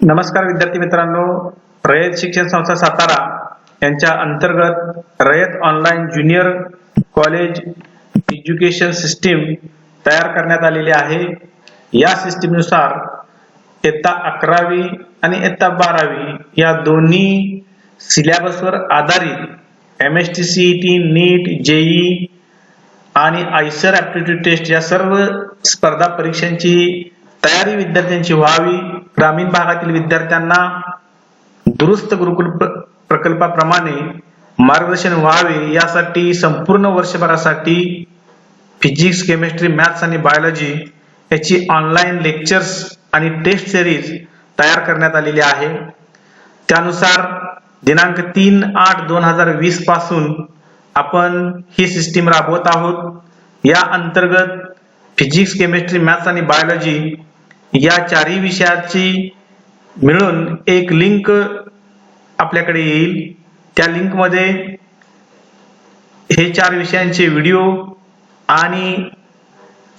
नमस्कार विद्यार्थी मित्रांनो, रयत शिक्षण संस्था सातारा यांच्या अंतर्गत Rayat online junior college education system तयार करण्यात आलेली आहे। या सिस्टीम नुसार इयत्ता 11वी आणि इयत्ता 12वी या दोन्ही सिलेबसवर आधारित MST CET, नीट, जेईई आणि आयसर ॲप्टिट्यूड टेस्ट या सर्व स्पर्धा परीक्षांची तयारी विद्यार्थ्यांची व्हावी, ग्रामीण भागातील विद्यार्थ्यांना दुरुस्त गुरुकुल प्रकल्पाप्रमाणे मार्गदर्शन व्हावे यासाठी संपूर्ण वर्षभरासाठी फिजिक्स, केमिस्ट्री, मॅथ्स आणि बायोलॉजी याची ऑनलाईन लेक्चर्स आणि टेस्ट सिरीज तयार करण्यात आलेली आहे। त्यानुसार दिनांक 3/8/2020 पासून आपण ही सिस्टीम राबवत आहोत। या अंतर्गत फिजिक्स, केमिस्ट्री, मॅथ्स आणि बायोलॉजी या चारही विषयाची मिळून एक लिंक आपल्याकडे येईल। त्या लिंक मध्ये हे 4 विषयांचे व्हिडिओ आणि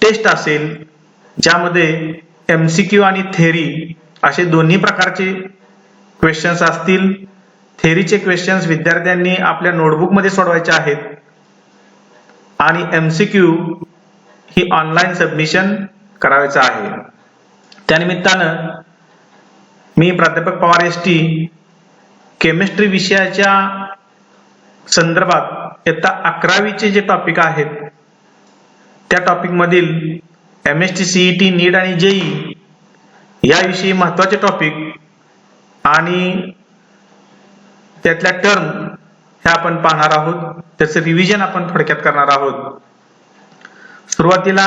टेस्ट असेल, ज्यामध्ये MCQ आणि थेअरी असे दोन्ही प्रकारचे क्वेश्चन्स असतील। थेअरीचे क्वेश्चन्स विद्यार्थ्यांनी आपल्या नोटबुक मध्ये सोडवायचे आहेत आणि MCQ ही ऑनलाईन सबमिशन करायचं आहे। त्यानिमित्तानं मी प्राध्यापक पवार ST केमिस्ट्री विषयाच्या संदर्भात इयत्ता 11वीचे जे टॉपिक आहेत त्या टॉपिक मधील MST CET, नीट आणि जेईई याविषयी महत्त्वाचे टॉपिक आणि त्यातल्या टर्म हे आपण पाहणार आहोत। त्याचे रिव्हिजन आपण थोडक्यात करणार आहोत। सुरुवातीला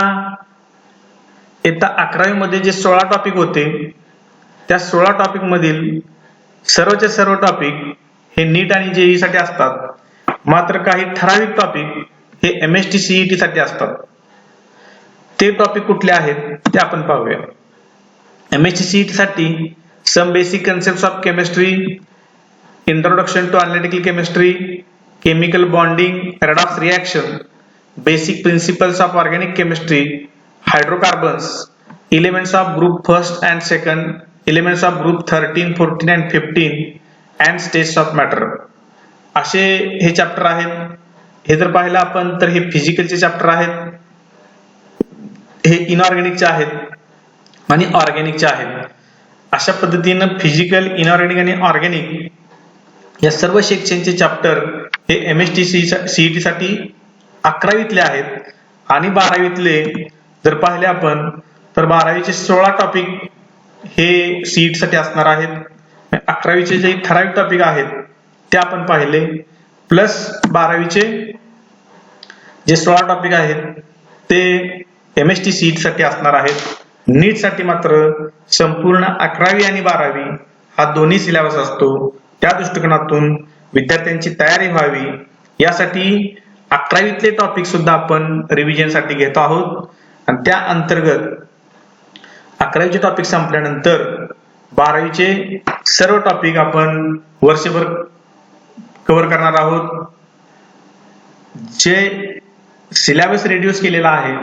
इयत्ता 11वी मध्ये जे 16 टॉपिक होते त्या 16 टॉपिक मधील सर्वचे सर्व टॉपिक हे नीट आणि जेईई साठी असतात, मात्र काही ठराविक टॉपिक हे MST CET साठी असतात। ते टॉपिक कुठले आहेत ते आपण पाहूया। MST CET साठी some basic concepts of chemistry, introduction to analytical chemistry, chemical bonding, redox reaction, basic principles of organic chemistry, hydrocarbons, elements of group first and second, elements of group 13, 14 and 15 and states of matter असे हे chapter आहेत। हे जर पाहिलं आपण तर हे फिजिकलचे chapter आहेत, हे इनऑर्गॅनिकचे आहेत आणि ऑर्गॅनिकचे आहेत। अशा पद्धतीनं फिजिकल, इनऑर्गॅनिक आणि ऑर्गॅनिक या सर्व सेक्शनचे चॅप्टर हे MST CET साठी 11वीतले आहेत आणि 12वीतले जर पाहिले आपण तर 12वीचे 16 टॉपिक हे CET साठी असणार आहेत। 11वीचे जे ठराविक टॉपिक आहेत ते आपण पाहिले, प्लस 12वीचे जे 16 टॉपिक आहेत ते MST CET साठी असणार आहेत। नीट साठी मात्र संपूर्ण 11वी आणि 12वी हा दोन्ही सिलेबस असतो। त्या दृष्टिकोनातून विद्यार्थ्यांची तयारी व्हावी यासाठी 11वीतले टॉपिक सुद्धा आपण रिव्हिजन साठी घेतो आहोत आणि त्या अंतर्गत 11वीचे टॉपिक संपल्यानंतर 12वीचे सर्व टॉपिक आपण वर्षभर कव्हर करणार आहोत। जे सिलेबस रिड्यूस केलेला आहे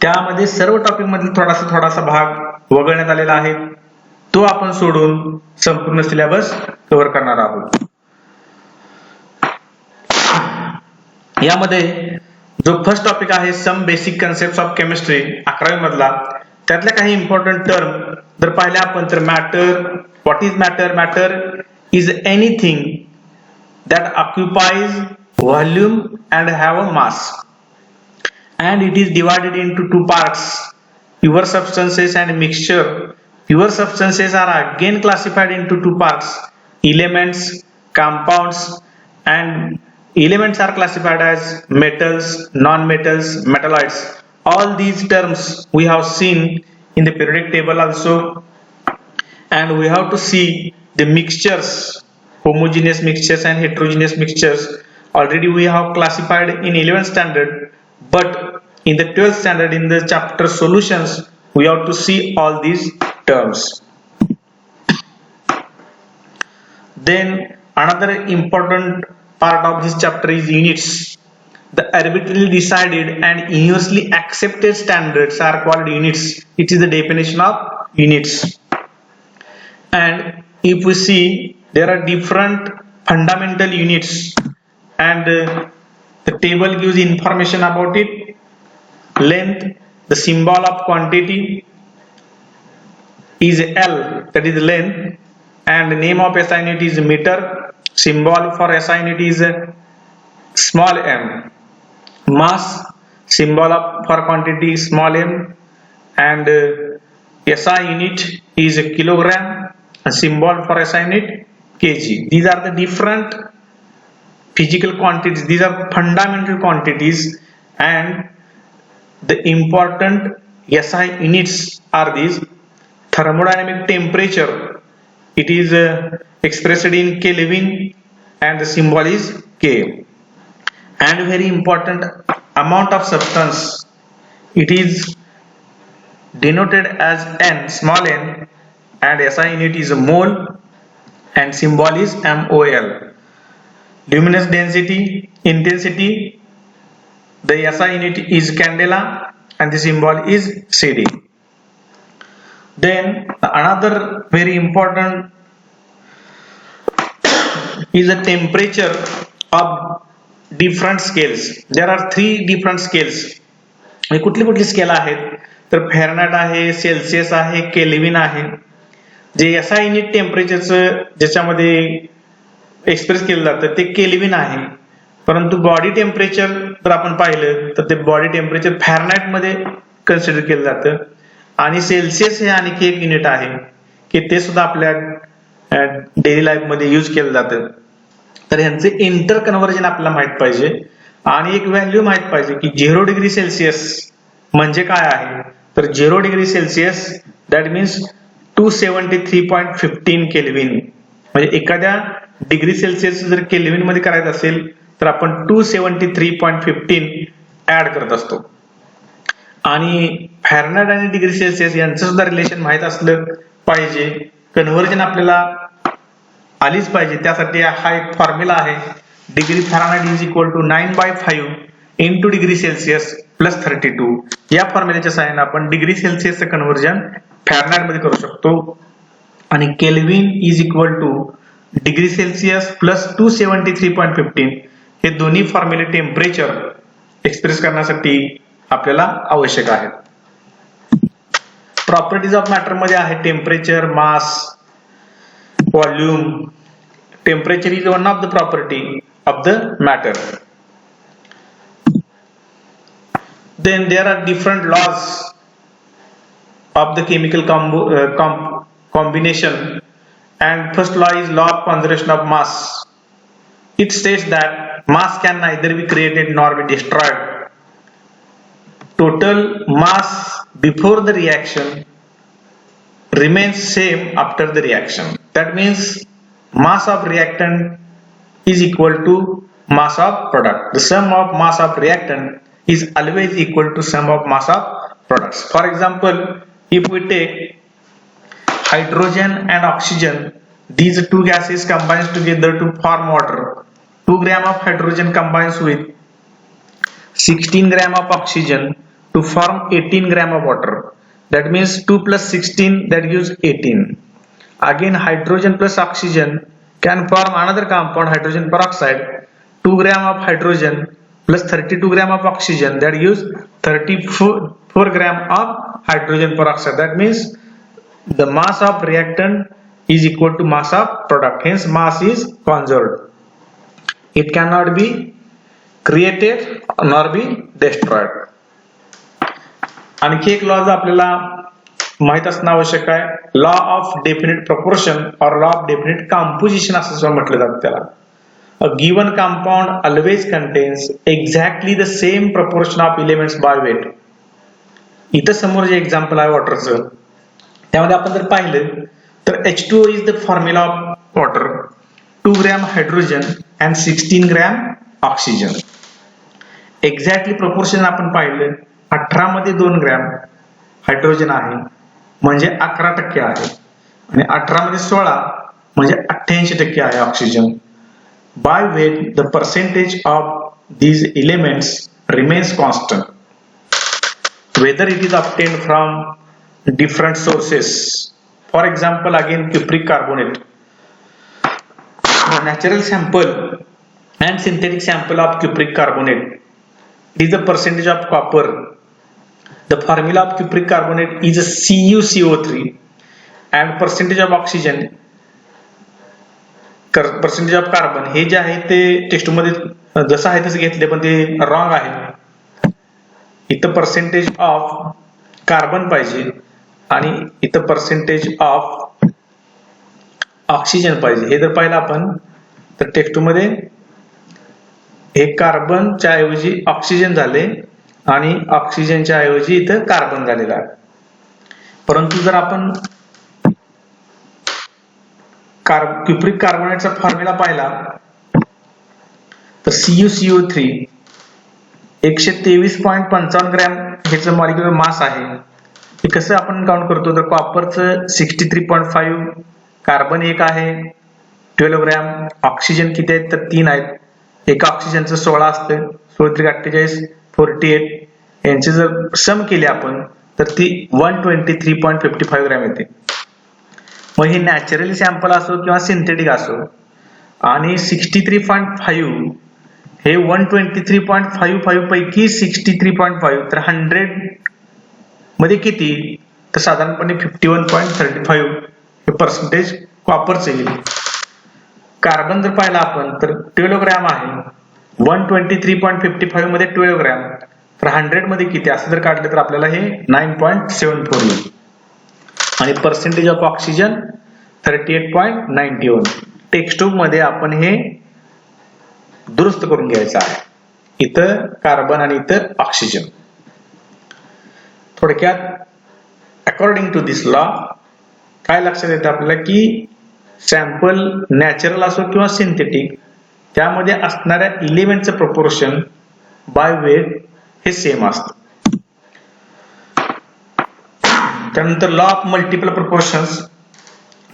त्यामध्ये सर्व टॉपिक मधील थोडासा भाग वगळण्यात आलेला आहे, तो आपण सोडून संपूर्ण सिलेबस कव्हर करणार आहोत। यामध्ये जो फर्स्ट टॉपिक आहे some basic concepts of chemistry 11वी मधला, त्यातल्या काही इम्पॉर्टंट टर्म जर पाहिले आपण तर matter, what is matter? Matter is anything that occupies volume and have a mass and it is divided into 2 parts, pure substances and mixture. Pure substances are again classified into 2 parts, elements, compounds, and elements are classified as metals, non-metals, metalloids. All these terms we have seen in the periodic table also, and we have to see the mixtures, homogeneous mixtures and heterogeneous mixtures. Already we have classified in 11th standard, but in the 12th standard in the chapter solutions we have to see all these terms. Then another important part of this chapter is units. The arbitrarily decided and universally accepted standards are called units. It is the definition of units. And if we see, there are different fundamental units, and the table gives information about it. Length, the symbol of quantity is L, that is length, and the name of SI unit is meter. Symbol for SI unit is small m. Mass, symbol of for quantity is small m, and SI unit is a kilogram, and symbol for SI unit kg. These are the different physical quantities. These are fundamental quantities, and the important SI units are these. Thermodynamic temperature, it is expressed in Kelvin, and the symbol is K. And very important, amount of substance, it is denoted as N, small n, and SI unit is a mole, and symbol is MOL. Luminous density, intensity, the SI unit is candela, and the symbol is CD. Then another very important is the temperature of different scales. There are 3 different scales. कुठली scale आहेत तर Fahrenheit आहे, Celsius आहे, kelvin आहे. जे SI unit टेम्परेचरचं ज्याच्यामध्ये express केलं जातं ते केल्विन आहे, परंतु बॉडी टेम्परेचर जर आपण पाहिलं तर ते बॉडी टेम्परेचर फॅरनहाइट मध्ये कन्सिडर केलं जातं. आणि सेल्सिअस हे आणखी एक युनिट आहे की ते सुद्धा आपल्या डेली लाईफ मध्ये यूज केलं जातं. तर ह्यांचे इंटर कन्व्हर्जन आपल्याला माहित पाहिजे, आणि एक व्हॅल्यू माहित पाहिजे की 0 डिग्री सेल्सिअस म्हणजे काय आहे. तर 0 degree Celsius that means 273.15 kelvin. म्हणजे एखाद्या डिग्री सेल्सिअस जर केल्विन मध्ये करायचं असेल तर आपण 273.15 ऍड करत असतो. आणि फॅरनहाइट आणि डिग्री सेल्सिअस यांचं सुद्धा रिलेशन माहित असलं पाहिजे. कन्व्हर्जन आपल्याला आलीच पाहिजे. त्यासाठी हा एक फॉर्म्युला आहे, degree Fahrenheit is equal to 9/5 into degree Celsius plus 32. या फॉर्म्युल्याच्या सहाय्याने आपण डिग्री सेल्सिअसचं कन्व्हर्जन फॅरनहाइट मध्ये करू शकतो. आणि kelvin is equal two degree Celsius plus 273.15 हे दोन्ही फॉर्म्युले टेम्परेचर एक्सप्रेस करण्यासाठी आपल्याला आवश्यक आहेत. प्रॉपर्टीज ऑफ मॅटर मध्ये आहे temperature, mass, volume. Temperature is one of the property of the matter. Then there are different laws of the chemical combination, and first law is law of conservation of mass. It states that mass can neither be created nor be destroyed. Total mass before the reaction remains same after the reaction. That means mass of reactant is equal to mass of product. The sum of mass of reactant is always equal to sum of mass of products. For example, if we take hydrogen and oxygen, these two gases combine together to form water. 2 gram of hydrogen combines with 16 gram of oxygen to form 18 gram of water. That means 2 plus 16, that gives 18. Again, hydrogen plus oxygen can form another compound, hydrogen peroxide. 2 gram of hydrogen plus 32 gram of oxygen, that gives 34 gram of hydrogen peroxide. That means the mass of reactant is equal to mass of product. Hence mass is conserved. It cannot be created nor be destroyed. आणखी एक law आपल्याला माहित असणं आवश्यक आहे, law of definite proportion और law of definite composition असं सुद्धा म्हटलं जातं त्याला. A given compound always contains exactly the same proportion of elements by weight. इथं समोर जे एक्झाम्पल आहे वॉटरचं, त्यामध्ये आपण जर पाहिलं तर H2O is the formula of water. 2 gram hydrogen and 16 gram oxygen. Exactly proportion आपण पाहिलं, 18 मध्ये 2 ग्रॅम हायड्रोजन आहे म्हणजे 11% आहे, आणि 18 मध्ये 16 म्हणजे 88% आहे oxygen. By weight the percentage of these elements remains constant whether it is obtained from different sources. For example, again cupric carbonate. Natural sample and synthetic sample of cupric carbonate. It is the percentage of copper. The formula of cupric carbonate is CuCO3 and percentage of oxygen, percentage of carbon. हे जे आहे ते text मध्ये जसं आहे तसं घेतले पण ते रॉंग आहे. इथं पर्सेंटेज ऑफ कार्बन पाहिजे आणि इथं पर्सेंटेज ऑफ ऑक्सिजन पाहिजे. हे जर पाहिलं आपण तर टेक्स्ट मध्ये हे कार्बनच्या ऐवजी ऑक्सिजन झाले आणि ऑक्सिजनच्या ऐवजी इथं कार्बन झालेला आहे. परंतु जर आपण क्युप्रिक कार्बोनेटचा फॉर्म्युला पाहिला तर CuCO3 123.55 ग्रॅम ह्याचं मॉलिक्युलर मास आहे. हे कसं आपण काउंट करतो तर कॉपरचं 63.5, कार्बन 1 आहे 12 ग्रॅम, ऑक्सिजन किती आहेत तर 3 आहेत. एका ऑक्सिजनचं 16 असतं, 16×48 48. यांचे जर सम केले आपण तर ती 123.55 ग्रॅम येते. मग हे नॅचरली सॅम्पल असो किंवा सिंथेटिक असो आणि 63.5 हे 123.55 पैकी 63.5 तर 100 मध्ये किती तर साधारणपणे 51.35 हे पर्सेंटेज कॉपरचं येईल. कार्बन जर पाहिला आपण तर 12 ग्रॅम आहे, 123.55 मध्ये 12 ग्रॅम तर 100 मध्ये किती असं जर काढलं तर आपल्याला हे 9.74 येईल. आणि पर्सेंटेज ऑफ ऑक्सिजन 38.91. टेक्स्टबुक मध्ये आपण हे दुरुस्त करून घ्यायचं आहे. इथं कार्बन आणि इथं ऑक्सिजन. थोडक्यात अकॉर्डिंग टू दिस लॉ काय लक्षात येतं आपल्याला की सॅम्पल नॅचरल असो किंवा सिंथेटिक त्यामध्ये असणाऱ्या इलेमेंटचं प्रोपोर्शन बाय वेट हे सेम असतं. त्यानंतर law of multiple proportions.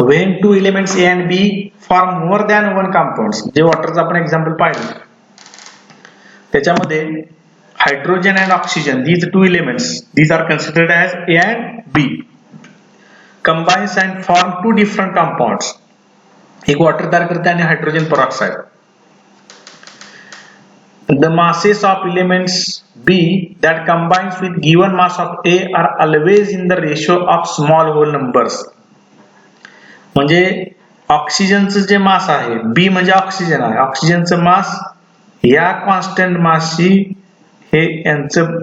when two elements A and B form more than one compounds, जे वॉटरचं आपण एक्झाम्पल पाहिलं त्याच्यामध्ये hydrogen and oxygen, these two elements, these are considered as A and B, combines and form two different compounds. एक water तयार करते आणि hydrogen peroxide. The masses of elements B that combines with given mass of A are always in the ratio of small whole numbers. म्हणजे ऑक्सिजनचं जे मास आहे बी म्हणजे oxygen आहे, ऑक्सिजनचं मास या कॉन्स्टंट मासशी हे यांचं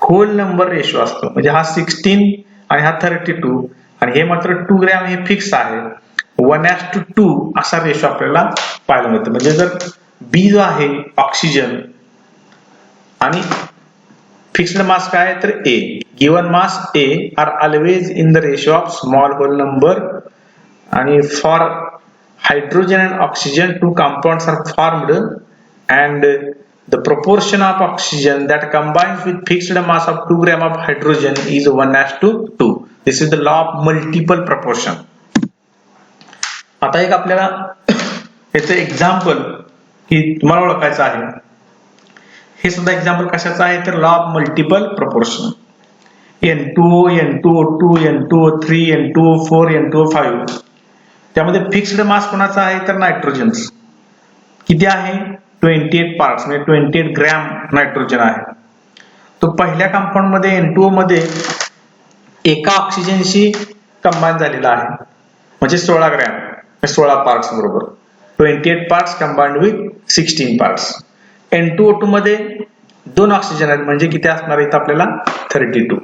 होल नंबर रेशो असतो. म्हणजे हा 16 आणि हा 32 आणि हे मात्र 2 ग्रॅम हे फिक्स आहे. 1:2 असा रेशो आपल्याला पाहायला मिळतो. म्हणजे जर बी जो आहे ऑक्सिजन आणि फिक्स्ड मास काय तर A, given mass A are always in the ratio of small whole number. आणि for hydrogen and oxygen two compounds are formed and the proportion of oxygen that combines with fixed mass of 2 gram of hydrogen is 1:2. This is the law of multiple proportion. आता एक आपल्याला याचं example की तुम्हाला ओळखायचं आहे. हे सुद्धा एक्झाम्पल कशाचं आहे तर law of multiple proportion. N2O, N2O2, N2O3, N2O4, N2O5 त्यामध्ये फिक्स्ड मास कोणाचा आहे तर नायट्रोजनचा. किती आहे 28 पार्ट्स म्हणजे 28 ग्रॅम नायट्रोजन आहे. तो पहिल्या कंपाऊंड मध्ये N2O मध्ये एका ऑक्सिजनशी कंबाईन झालेला आहे म्हणजे 16 ग्रॅम, 16 पार्ट्स बरोबर 28 पार्ट्स कंबाईन्ड विथ 16 पार्ट्स. N2O2 मध्ये 2 ऑक्सिजन आहेत म्हणजे किती असणार इथं आपल्याला 32.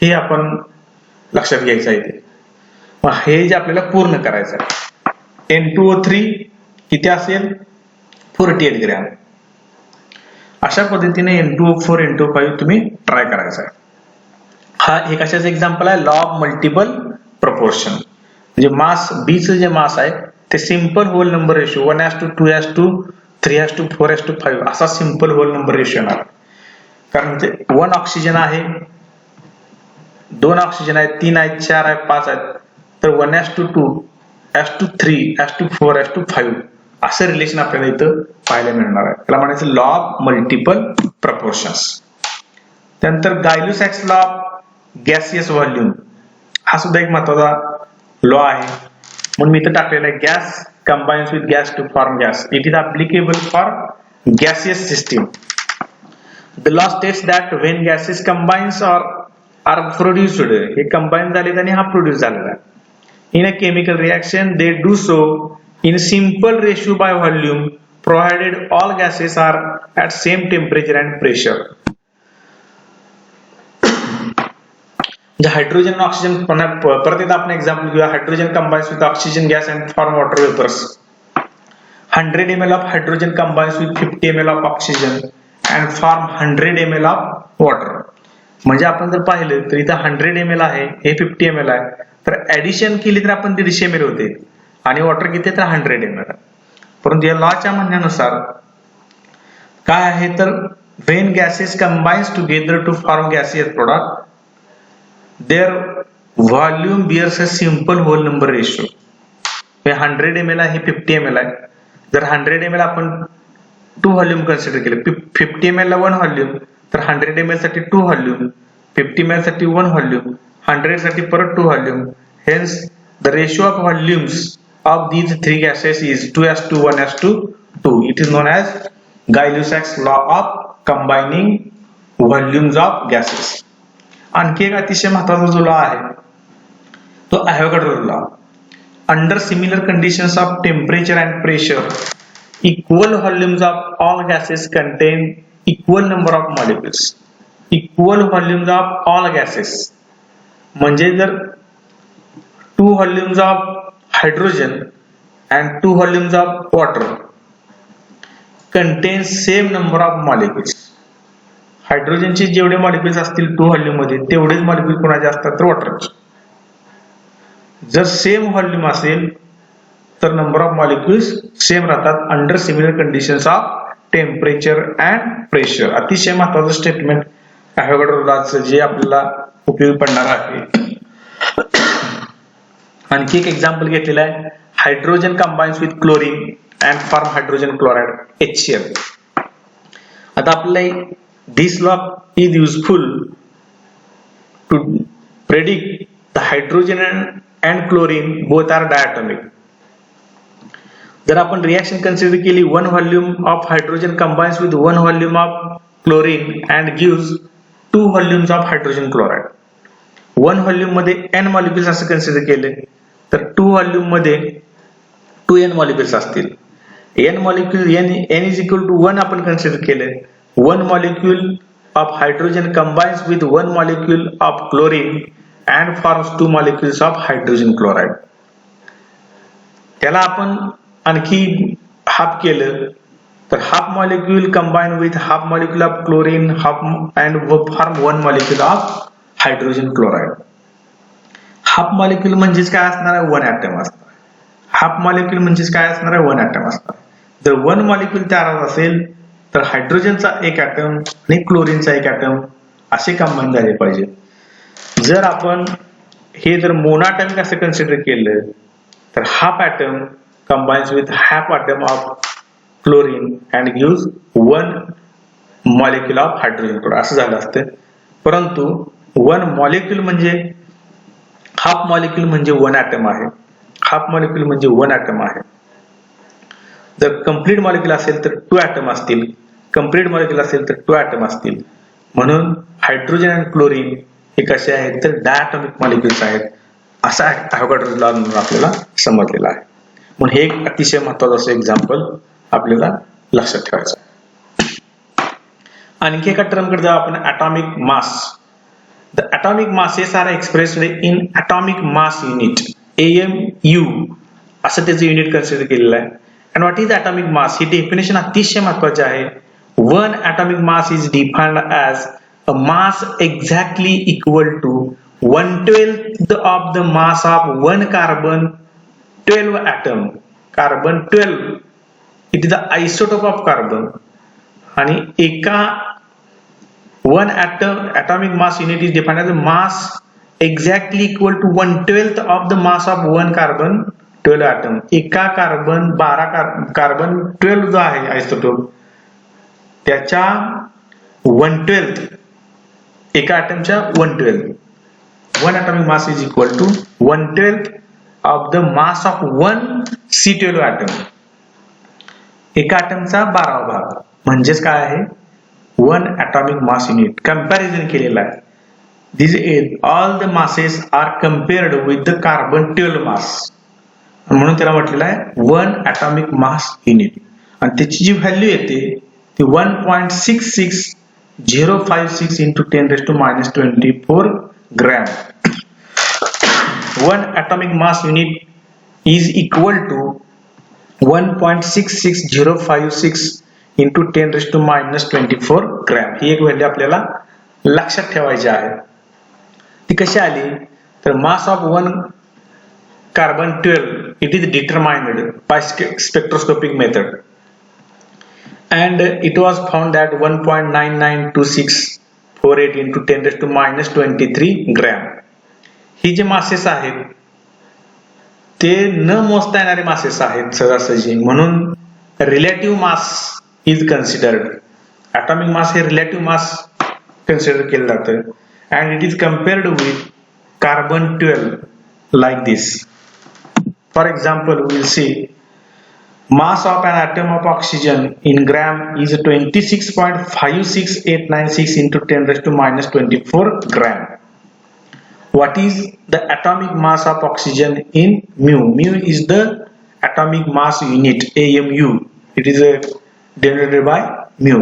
हे आपण लक्षात घ्यायचं आहे. मग हे जे आपल्याला पूर्ण करायचं आहे N2O3 किती असेल 48 ग्रॅम. अशा पद्धतीने N2O4, N2O5 तुम्ही ट्राय करायचा आहे. हा हे कशाचं एक्झाम्पल आहे लॉ ऑफ मल्टिपल प्रोपोर्शन. म्हणजे मास बीचं जे मास आहे ते सिंपल होल नंबर रेशो 1:2, 3:4, 4:5 असा सिंपल होल नंबर रेशो येणार. कारण ते 1 ऑक्सिजन आहे, 2 ऑक्सिजन आहेत, 3 आहेत, 4 आहेत, 5 आहेत तर 1:2, 1:3, 1:4, 1:5 असं रिलेशन आपल्याला इथं पाहायला मिळणार आहे. त्याला म्हणायचं लॉ ऑफ मल्टिपल प्रपोर्शन्स. त्यानंतर Gay Lussac's law of gaseous volume हा सुद्धा एक महत्वाचा लॉ आहे, म्हणून मी इथं टाकलेलं आहे gas combines with gas to form gas. It is applicable for gaseous system. The law states that when gases combines or are produced, हे combine झालेत आणि हा produce झालेला आहे. In a chemical reaction, they do so in simple ratio by volume, provided all gases are at same temperature and pressure. Hydrogen आणि oxygen परत एकदा आपण एक्झाम्पल घेऊया. Hydrogen combines with oxygen gas and form water vapors. 100 ml of hydrogen combines with 50 ml of oxygen and form 100 ml of water. म्हणजे आपण जर पाहिलं तर इथं 100 ml आहे, हे 50 ml आहे, तर ऍडिशन केली तर आपण 150 ml होते आणि वॉटर किती तर 100 ml. परंतु या लॉच्या म्हणण्यानुसार काय आहे तर when gases combines together to form gaseous product, their volume bears a simple whole number ratio. 100 ml आहे, 50 ml आहे. जर 100 ml आपण 2 व्हॉल्यूम कन्सिडर केले, 50 ml ला 1 व्हॉल्यूम, तर 100 ml साठी 2 व्हॉल्यूम, 50 ml साठी 1 व्हॉल्यूम, 100 साठी परत 2 volume. Hence the ratio of volumes of these three gases is 2:1:2. It is known as Gay-Lussac's law of combining volumes of gases. आणखी एक अतिशय महत्वाचा जो लॉ आहे तो Avogadro law. Under similar conditions of temperature and pressure, equal volumes of all gases contain equal number of molecules. Equal volumes of all gases म्हणजे जर 2 volumes of hydrogen and 2 volumes of water contain same number of molecules. हायड्रोजनचे जेवढे molecules असतील 2 volume मध्ये तेवढेच molecule कोणाचे असतात तर वॉटरचे. जर सेम व्हॉल्यूम असेल तर नंबर ऑफ मॉलिक्युल्स सेम राहतात under similar conditions of temperature and pressure. अतिशय महत्वाचं स्टेटमेंट अवोगाड्रो लॉचं जे आपल्याला उपयोगी पडणार आहे. आणखी एक एक्झाम्पल घेतलेलं आहे. Hydrogen combines with chlorine and form hydrogen chloride HCl. आता आपल्याला this law is useful to predict the hydrogen and chlorine both are diatomic. जर आपण रिएक्शन कन्सिडर केली, 1 volume of hydrogen combines with 1 volume of chlorine and gives 2 volumes of hydrogen chloride. 1 volume मध्ये n molecules असं consider केले तर 2 volume मध्ये 2n molecules असतील. n molecule n is equal to 1 आपण कन्सिडर केले. 1 molecule of hydrogen combines with 1 molecule of chlorine and forms 2 molecules of hydrogen chloride. त्याला आपण आणखी हाफ केलं तर half molecule combine with half molecule of chlorine half and form 1 molecule of hydrogen chloride. Half molecule म्हणजेच काय असणार आहे 1 item असणार. हाफ मॉलिक्यूल म्हणजेच काय असणार आहे 1 ॲटम असणार. जर 1 मॉलिक्यूल तयार असेल तर हायड्रोजनचा एक ॲटम आणि क्लोरीनचा एक ॲटम असे कंबाईन झाले पाहिजे. जर आपण हे जर मोनोॲटॉमिक असं कन्सिडर केलं तर half atom combines with half atom of chlorine and gives 1 molecule of hydrogen chloride असं झालं असतं. परंतु 1 मॉलिक्यूल म्हणजे हाफ मॉलिक्यूल म्हणजे 1 ॲटम आहे. हाफ मॉलिक्यूल म्हणजे 1 ॲटम आहे. जर कंप्लीट मॉलिक्यूल असेल तर 2 ॲटम असतील, कंप्लीट मॉलिक्यूल असेल तर 2 ॲटम असतील. म्हणून हायड्रोजन आणि क्लोरीन हे कसे आहेत तर डायटॉमिक मॉलिक्युल्स आहेत असा अवोगाड्रो लॉ आपल्याला समजलेला आहे. म्हणून हे एक अतिशय महत्त्वाचं असं एक्झाम्पल आपल्याला लक्षात ठेवायचं आहे. आणखी एका टर्मकडे जाऊ आपण, atomic mass. The atomic masses are expressed in atomic mass unit AMU असं त्याचं युनिट कन्सिडर केलेलं आहे. And what is atomic mass? He definition अतिशय महत्वाची आहे. One atomic mass is defined as a mass exactly equal to 1/12 of the mass of one carbon 12 atom. Carbon 12. It is the isotope of carbon. आणि एका one atomic mass unit is defined as a mass exactly equal to 1/12 of the mass of one carbon 12 atom. एका carbon 12 जो आहे isotope त्याच्या 1/12 एका ॲटमच्या 1/12. 1 atomic mass is equal to 1/12 of the mass of one C12 atom. एका ॲटमचा 12वा भाग म्हणजेच काय आहे, 1 atomic mass unit. कंपॅरिझन केलेला आहे. These all the masses are compared with the carbon 12 mass. म्हणून त्याला म्हटलेलं आहे 1 atomic mass unit. आणि त्याची जी व्हॅल्यू येते ती 1.66056 into 10⁻⁻24 gram. 1 atomic mass unit is equal to 1.66056 into 10⁻⁻24 gram. ही एक व्हॅल्यू आपल्याला लक्षात ठेवायची आहे. ती कशी आली तर mass of 1 carbon 12 it is determined by spectroscopic method and it was found that 1.992648 into 10⁻⁻23 gram. ही जे मासेस आहेत ते न मोजता येणारे मासेस आहेत सहजासहजी, म्हणून relative mass is considered. Atomic mass हे रिलेटिव्ह मास कन्सिडर केलं जातं and it is compared with carbon 12 like this. For example, we will see mass of an atom of oxygen in gram is 26.56896 into 10⁻⁻24 gram. What is the atomic mass of oxygen in mu? Mu is the atomic mass unit, AMU. It is denoted by mu.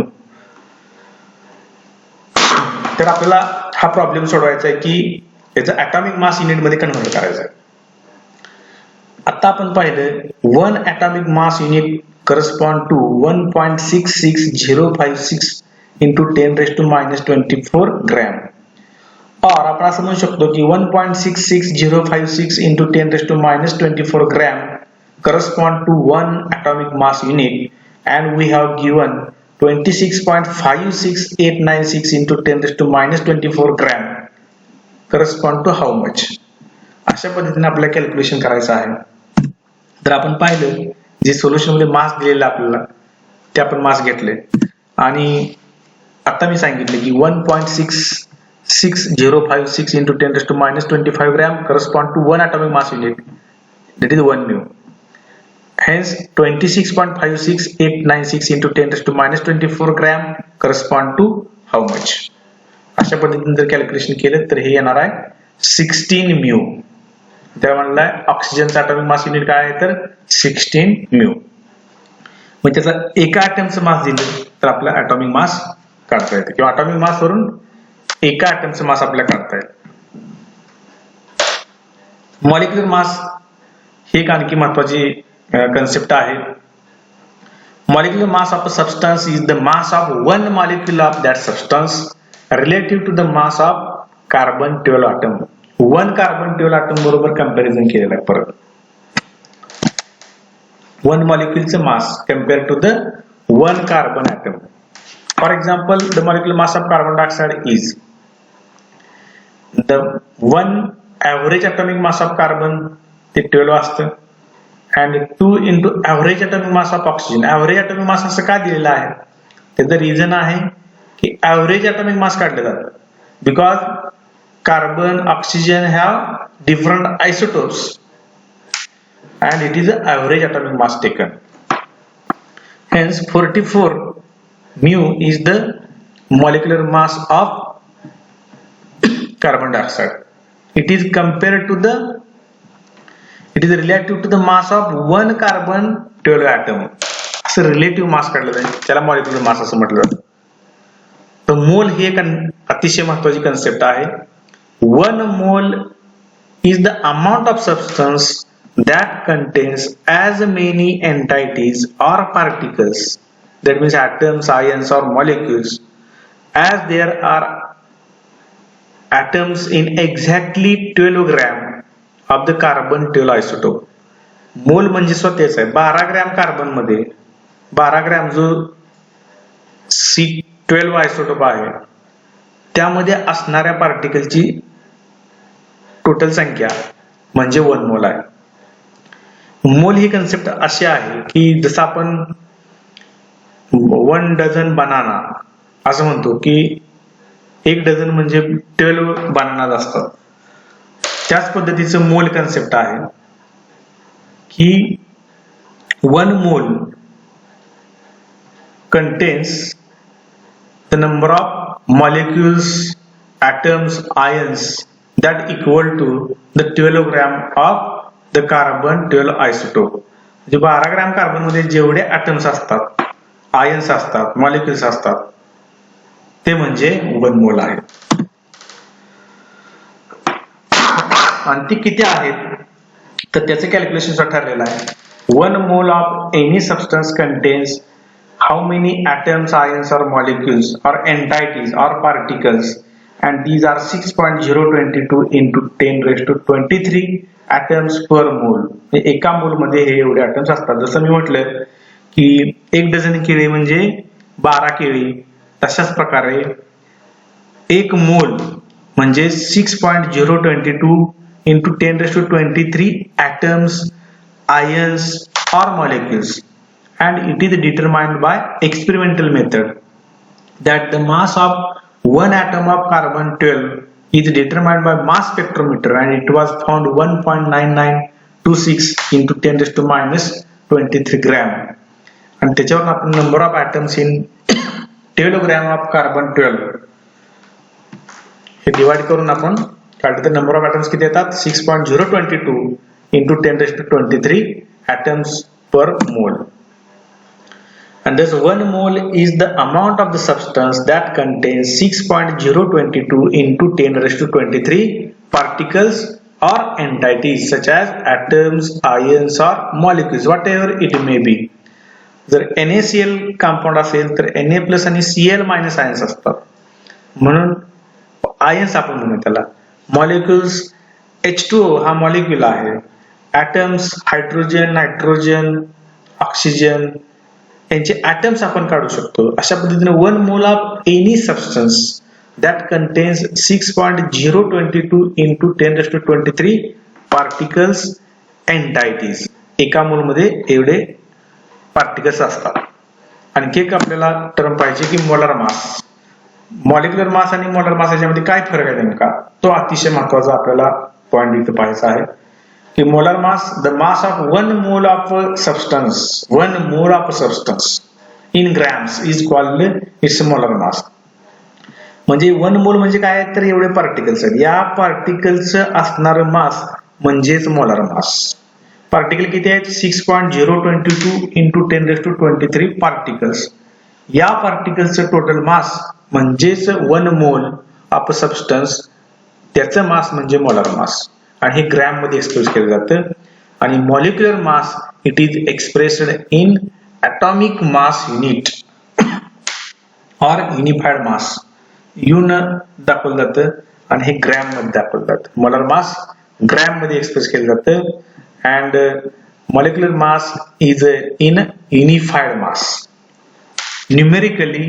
तर आपल्याला हा problem सोडवायचा आहे की याचा atomic mass unit मध्ये convert करायचा आहे. आता आपण पाहिलं 1 atomic mass unit correspond to 1.66056 into 10⁻⁻24 gram. और आपण असं म्हणू शकतो की 1.66056 into 10⁻⁻24 gram correspond to 1 atomic mass unit and we have given 26.56896 into 10⁻⁻24 gram correspond to how much. अशा पद्धतीने आपल्याला कॅल्क्युलेशन करायचं आहे. तर आपण पाहिलं जे सोल्युशन मध्ये मास दिलेला आपल्याला ते आपण मास घेतले आणि आता मी सांगितले की 1.66056 into 10⁻⁻25 gram correspond to 1 atomic mass unit, that is 1 mu. Hence 26.56896 into 10⁻⁻24 gram correspond to how much. अशा पद्धतीने जर कॅल्क्युलेशन केलं तर हे येणार आहे 16 mu. त्या म्हणलाय ऑक्सिजनचा ॲटॉमिक मास युनिट काय आहे तर 16 mu. मग त्याचा एका ॲटमचं मास दिलं तर आपला ॲटॉमिक मास काढता येते किंवा ॲटॉमिक मास वरून एका ॲटमचं मास आपल्याला काढता येते. मॉलिक्युलर मास ही एक आणखी महत्वाची concept आहे. Molecular mass of a substance is the mass of one molecule of that substance relative to the mass of carbon 12 atom. 1 carbon 12 atom बरोबर comparison केलेलं आहे परत. 1 molecule चं mass compared to the 1 carbon atom. For example, the molecular mass of carbon dioxide is the 1 average atomic mass of carbon ते 12 असतं and 2 into average atomic mass of oxygen. Average atomic mass असं का दिलेलं आहे त्याचं reason आहे की average atomic mass काढलं जातं because carbon oxygen have different isotopes and it is the average atomic mass taken. Hence 44 mu is the molecular mass of carbon dioxide. It is compared to the it is relative to the mass of 1 carbon 12 atom. असं relative मास काढलं जाईल त्याला molecular mass असं म्हटलं जातं. तर मोल ही एक अतिशय महत्वाची कन्सेप्ट आहे. 1 मोल is the amount of substance that contains as many entities or particles, that means atoms, ions or molecules, as there are atoms in exactly 12 gram of the carbon 12 isotope. मोल म्हणजे स्वतःच आहे 12 ग्रॅम कार्बन मध्ये 12 gram जो C12 isotope आहे त्यामध्ये असणाऱ्या पार्टिकलची total संख्या म्हणजे 1 मोल आहे. मोल ही कन्सेप्ट अशी आहे की जसं आपण 1 डझन बनाना असं म्हणतो की 1 डझन म्हणजे 12 बनाना असतात त्याच पद्धतीचं मोल कन्सेप्ट आहे. की 1 mole contains the number of molecules, atoms, ions that equal to the 12 gram of the carbon 12 isotope. म्हणजे 12 ग्रॅम कार्बन मध्ये जेवढे atoms असतात, ions असतात, molecules असतात, ते म्हणजे 1 मोल आहे. आणि ती किती आहेत तर त्याचे कॅल्क्युलेशन ठरलेलं आहे. 1 mole of any substance contains how many atoms, ions or molecules or entities or particles, and these are 6.022 into 10 raised to 23 atoms per mole. एका मोल मध्ये हे एवढे atoms असतात. जसं मी म्हटलं की 1 डझन केळी म्हणजे 12 केळी, तशाच प्रकारे 1 मोल म्हणजे 6.022 into 10 raised to 23 atoms, ions or molecules, and it is determined by experimental method that the mass of one atom of carbon 12 is determined by mass spectrometer, and it was found 1.9926 into 10 raised to minus 23 gram. आणि त्याच्यावर आपण number of atoms in 12 gram of carbon 12 हे divide करून आपण काढले तर number of atoms किती येतात 6.022 into 10 raised to 23 atoms per mole. And thus 1 mole is the amount of the substance that contains 6.022 into 10 raised to 23 particles or entities such as atoms, ions or molecules, whatever it may be. जर NaCl compound असेल तर Na plus आणि Cl minus ions असतात, म्हणून ions आपण म्हणू त्याला. Molecules H2O हा मॉलिक्युल आहे. ॲटम्स हायड्रोजन, नायट्रोजन, ऑक्सिजन यांचे ॲटम्स आपण काढू शकतो. अशा पद्धतीने 1 mole of any substance that contains 6.022 into 10 raised to 23 particles entities. एका मोल मध्ये एवढे पार्टिकल्स असतात. आणखी एक आपल्याला टर्म पाहिजे की मोलार मास. मॉलिक्युलर मास आणि मोलार मास याच्यामध्ये काय फरक आहे नेमका, तो अतिशय महत्वाचा आपल्याला पॉइंट इथे पाहायचा आहे की molar mass, the mass of 1 mole of substance, 1 mole of substance in grams is called its molar mass. म्हणजे 1 मोल म्हणजे काय तर एवढे पार्टिकल्स आहेत, या पार्टिकल्स असणारं मास म्हणजेच मोलार मास. पार्टिकल किती आहेत 6.022 into 10 raised to 23 पार्टिकल्स. या पार्टिकलचं टोटल मास म्हणजेच 1 मोल ऑफ सबस्टन्स, त्याचं मास म्हणजे मोलार मास, आणि हे ग्रॅम मध्ये एक्सप्रेस केलं जातं. आणि molecular mass it is expressed in atomic mass unit or unified mass. युन दाखवलं जातं आणि हे ग्रॅम मध्ये दाखवलं जातं. मोलार मास ग्रॅम मध्ये एक्सप्रेस केलं जातं and molecular mass is in unified mass. Numerically,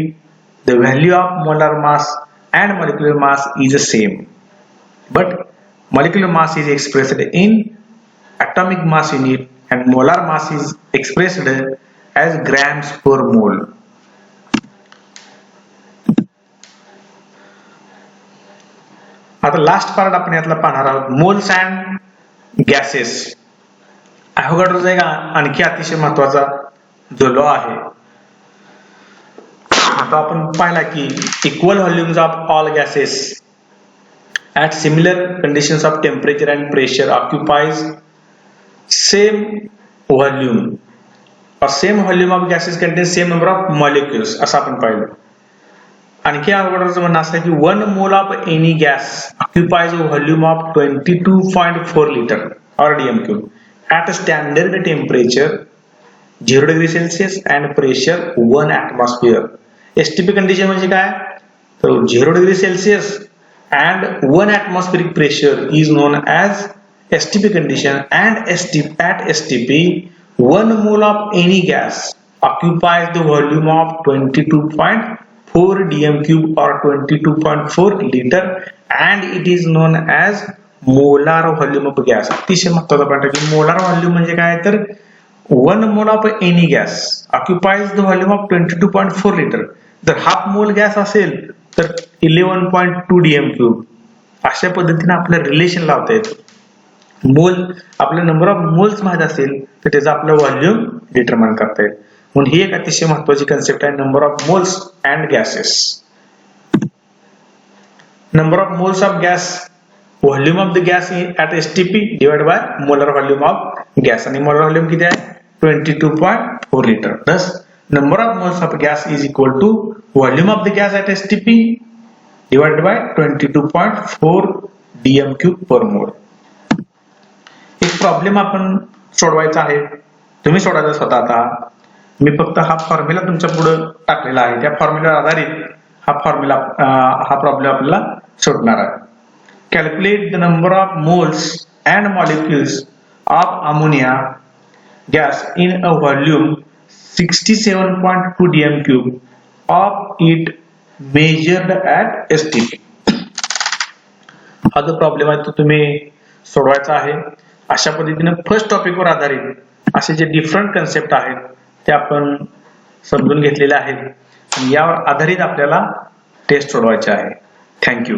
the value of molar mass and molecular mass is the same, but molecular mass is expressed in atomic mass unit and molar mass is expressed as grams per mole. आता last part आपण यातला पाहणार आहोत, moles and gases. ॲव्होगाड्रोचा एक आणखी अतिशय महत्वाचा जो लॉ आहे, आता आपण पाहिला की equal volumes of all gases at similar conditions of temperature and pressure occupies same volume, or same volume of gases contains same number of molecules असं आपण पाहिलं. आणखी ॲव्होगाड्रोचं म्हणणं असं की 1 mole of any gas occupies a volume of 22.4 liter or dm cube at a standard temperature 0 degree Celsius and pressure 1 atmosphere. STP condition म्हणजे काय तर 0 degree Celsius and 1 atmospheric pressure is known as STP condition, and at STP 1 mole of any gas occupies the volume of 22.4 dm cube or 22.4 liter and it is known as molar volume of gas. अतिशय महत्त्वाचा point आहे की molar volume म्हणजे काय तर 1 mole of any gas occupies the volume of 22.4 liter. जर half mole gas असेल तर 11.2 dm cube. अशा पद्धतीने आपल्याला रिलेशन लावता येतं. मोल आपलं नंबर ऑफ मोल्स माहित असेल तर त्याचं आपलं व्हॉल्यूम डिटरमाइन करता येईल. म्हणून ही एक अतिशय महत्वाची कन्सेप्ट आहे, number of moles and gases. Number of moles of gas, volume of the gas at STP divide by molar volume of gas. आणि मोलर व्हॉल्यूम किती आहे? 22.4 litre. thus number of moles of gas is equal to volume of the gas at STP divided by 22.4 dm cube per mole. एक problem आपण सोडवायचा आहे, तुम्ही सोडवायचा स्वतः. आता मी फक्त हा फॉर्म्युला तुमच्या पुढे टाकलेला आहे, त्या फॉर्म्युला आधारित हा प्रॉब्लेम आपल्याला सोडणार आहे. Calculate the number of moles and molecules of ammonia gas in a volume 67.2 dm cube of it measured at STP. हा जो प्रॉब्लेम आहे तो तुम्ही सोडवायचा आहे. अशा पद्धतीने फर्स्ट टॉपिक वर आधारित असे जे डिफरंट कन्सेप्ट आहेत ते आपण समजून घेतलेले आहेत. यावर आधारित आपल्याला टेस्ट सोडवायचे आहे. थँक्यू.